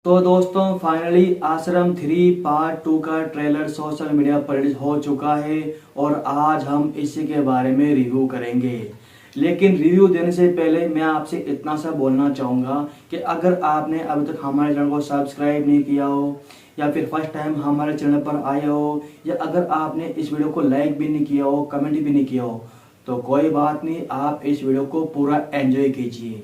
तो दोस्तों फाइनली आश्रम 3 पार्ट 2 का ट्रेलर सोशल मीडिया पर रिलीज हो चुका है और आज हम इसी के बारे में रिव्यू करेंगे। लेकिन रिव्यू देने से पहले मैं आपसे इतना सा बोलना चाहूँगा कि अगर आपने अभी तक हमारे चैनल को सब्सक्राइब नहीं किया हो या फिर फर्स्ट टाइम हमारे चैनल पर आए हो या अगर आपने इस वीडियो को लाइक भी नहीं किया हो, कमेंट भी नहीं किया हो, तो कोई बात नहीं, आप इस वीडियो को पूरा एंजॉय कीजिए।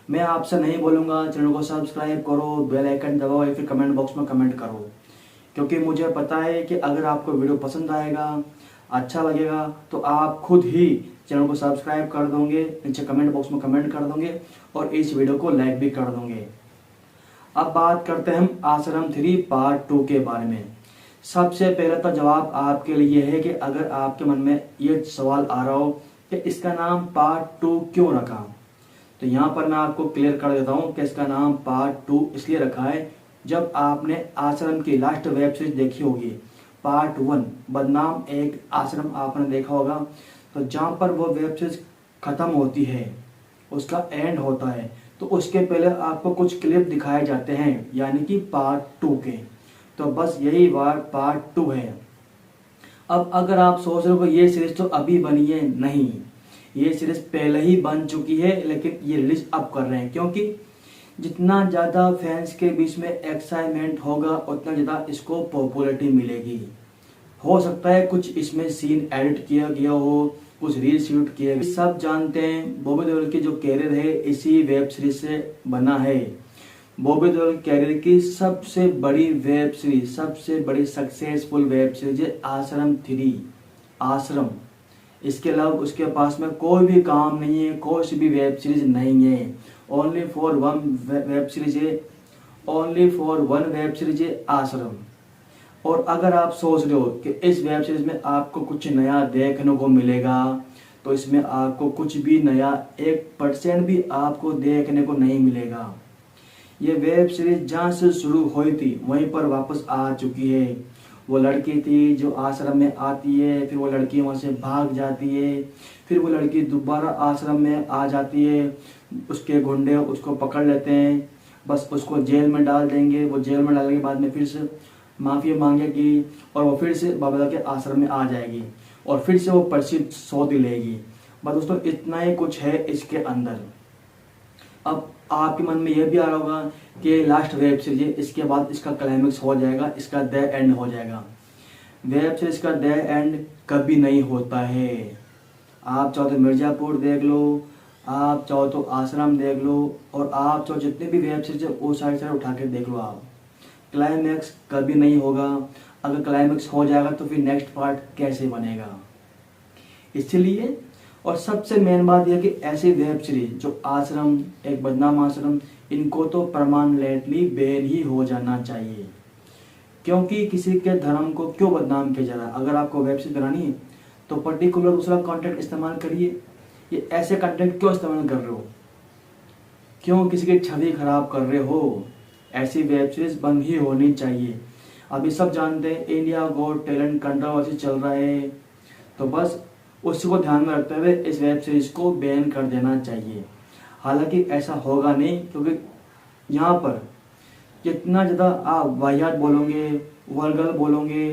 मैं आपसे नहीं बोलूँगा चैनल को सब्सक्राइब करो, बेल आइकन दबाओ या फिर कमेंट बॉक्स में कमेंट करो, क्योंकि मुझे पता है कि अगर आपको वीडियो पसंद आएगा, अच्छा लगेगा, तो आप खुद ही चैनल को सब्सक्राइब कर दोगे, नीचे कमेंट बॉक्स में कमेंट कर दोगे और इस वीडियो को लाइक भी कर दोगे। अब बात करते हैं हम आश्रम 3 पार्ट 2 के बारे में। सबसे पहले तो जवाब आपके लिए है कि अगर आपके मन में ये सवाल आ रहा हो कि इसका नाम पार्ट 2 क्यों रखा, तो यहाँ पर मैं आपको क्लियर कर देता हूँ कि इसका नाम पार्ट 2 इसलिए रखा है। जब आपने आश्रम की लास्ट वेब सीरीज देखी होगी पार्ट 1 बदनाम एक आश्रम आपने देखा होगा, तो जहाँ पर वो वेब सीरीज खत्म होती है, उसका एंड होता है, तो उसके पहले आपको कुछ क्लिप दिखाए जाते हैं यानी कि पार्ट 2 के। तो बस यही बार पार्ट 2 है। अब अगर आप सोच रहे हो ये सीरीज तो अभी बनी है, नहीं, ये सीरीज पहले ही बन चुकी है, लेकिन ये रिलीज अब कर रहे हैं क्योंकि जितना ज़्यादा फैंस के बीच में एक्साइटमेंट होगा उतना ज़्यादा इसको पॉपुलैरिटी मिलेगी। हो सकता है कुछ इसमें सीन एडिट किया गया हो, कुछ रील शूट किया गया। सब जानते हैं बॉबी देओल की जो कैरियर है इसी वेब सीरीज से बना है। बॉबी देओल कैरियर की सबसे बड़ी वेब सीरीज, सबसे बड़ी सक्सेसफुल वेब सीरीज है आश्रम 3 आश्रम। इसके अलावा उसके पास में कोई भी काम नहीं है, कोई सी भी वेब सीरीज नहीं है। Only for one web series है, only for one web series है आश्रम। और अगर आप सोच रहे हो कि इस वेब सीरीज में आपको कुछ नया देखने को मिलेगा, तो इसमें आपको कुछ भी नया 1% भी आपको देखने को नहीं मिलेगा। ये वेब सीरीज जहाँ से शुरू हुई थी वहीं पर वापस आ चुकी है। वो लड़की थी जो आश्रम में आती है, फिर वो लड़की वहाँ से भाग जाती है, फिर वो लड़की दोबारा आश्रम में आ जाती है, उसके गुंडे उसको पकड़ लेते हैं, बस उसको जेल में डाल देंगे। वो जेल में डालने के बाद में फिर से माफ़ी मांगेगी और वो फिर से बाबा के आश्रम में आ जाएगी और फिर से वो पर्ची सौंध लेगी। बस दोस्तों इतना ही कुछ है इसके अंदर। अब आपके मन में यह भी आ रहा होगा कि लास्ट वेब सीरीज है, इसके बाद इसका क्लाइमेक्स हो जाएगा, इसका द एंड हो जाएगा। वेब सीरीज का द एंड कभी नहीं होता है। आप चाहो तो मिर्जापुर देख लो, आप चाहो तो आश्रम देख लो, और आप चाहो जितने भी वेब सीरीज है वो साइड उठा के देख लो, आप क्लाइमेक्स कभी नहीं होगा। अगर क्लाइमेक्स हो जाएगा तो फिर नेक्स्ट पार्ट कैसे बनेगा। इसलिए और सबसे मेन बात यह कि ऐसी वेब सीरीज जो आश्रम, एक बदनाम आश्रम, इनको तो परमानेंटली बैन ही हो जाना चाहिए। क्योंकि किसी के धर्म को क्यों बदनाम किया जा रहा है। अगर आपको वेब सीरीज बनानी है तो पर्टिकुलर दूसरा कंटेंट इस्तेमाल करिए। ये ऐसे कंटेंट क्यों इस्तेमाल कर रहे हो, क्यों किसी की छवि खराब कर रहे हो। ऐसी वेब सीरीज बंद ही होनी चाहिए। अभी सब जानते हैं इंडिया गॉट टैलेंट कंट्रोवर्सी चल रहा है, तो बस उसी को ध्यान में रखते हुए इस वेब सीरीज को बैन कर देना चाहिए। हालांकि ऐसा होगा नहीं, क्योंकि यहाँ पर जितना ज़्यादा आप वाहियात बोलोगे, वल्गर बोलोगे,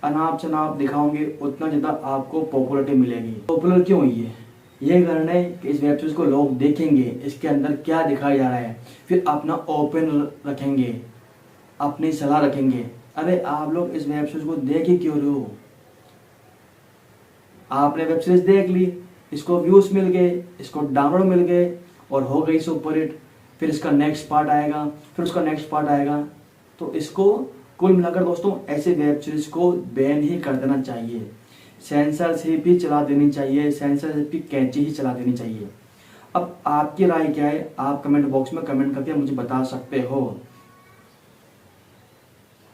अनाप शनाप दिखाओगे, उतना ज़्यादा आपको पॉपुलरिटी मिलेगी। पॉपुलर क्यों हुई है, यही कारण है कि इस वेब सीरीज को लोग देखेंगे, इसके अंदर क्या दिखाया जा रहा है, फिर अपना ओपन रखेंगे, अपनी सलाह रखेंगे। अरे आप लोग इस वेब सीरीज को देख ही क्यों रहे हो। आपने वेब सीरीज देख ली, इसको व्यूज मिल गए, इसको डाउनलोड मिल गए और हो गई सुपर हिट, फिर इसका नेक्स्ट पार्ट आएगा, फिर उसका नेक्स्ट पार्ट आएगा। तो इसको कुल मिलाकर दोस्तों ऐसे वेब सीरीज को बैन ही कर देना चाहिए। सेंसरशिप ही चला देनी चाहिए, सेंसरशिप की कैंची ही चला देनी चाहिए। अब आपकी राय क्या है, आप कमेंट बॉक्स में कमेंट करके मुझे बता सकते हो।